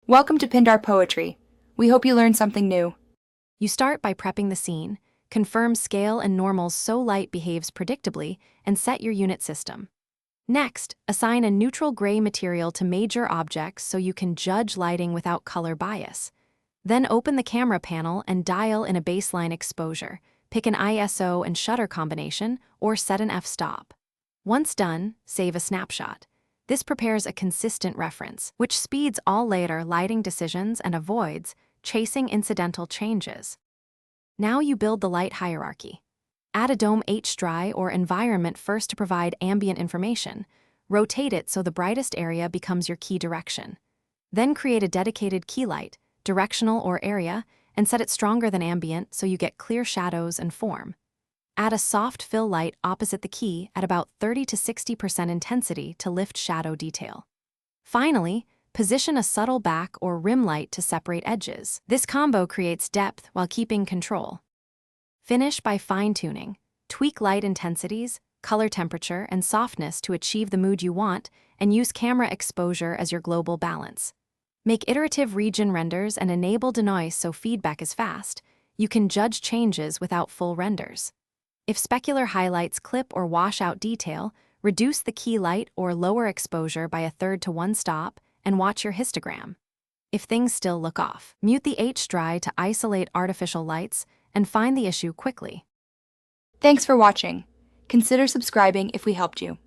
Welcome to Pindar Poetry. We hope you learned something new. You start by prepping the scene, confirm scale and normals so light behaves predictably, and set your unit system. Next, assign a neutral gray material to major objects so you can judge lighting without color bias. Then open the camera panel and dial in a baseline exposure. Pick an ISO and shutter combination, or set an f-stop. Once done, save a snapshot. This prepares a consistent reference, which speeds all later lighting decisions and avoids chasing incidental changes. Now you build the light hierarchy. Add a dome H-dry or environment first to provide ambient information. Rotate it so the brightest area becomes your key direction. Then create a dedicated key light, directional or area, and set it stronger than ambient so you get clear shadows and form. Add a soft fill light opposite the key at about 30 to 60% intensity to lift shadow detail. Finally, position a subtle back or rim light to separate edges. This combo creates depth while keeping control. Finish by fine-tuning. Tweak light intensities, color temperature, and softness to achieve the mood you want, and use camera exposure as your global balance. Make iterative region renders and enable denoise so feedback is fast. You can judge changes without full renders. If specular highlights clip or wash out detail, reduce the key light or lower exposure by a third to one stop, and watch your histogram. If things still look off, mute the H-dry to isolate artificial lights and find the issue quickly. Thanks for watching. Consider subscribing if we helped you.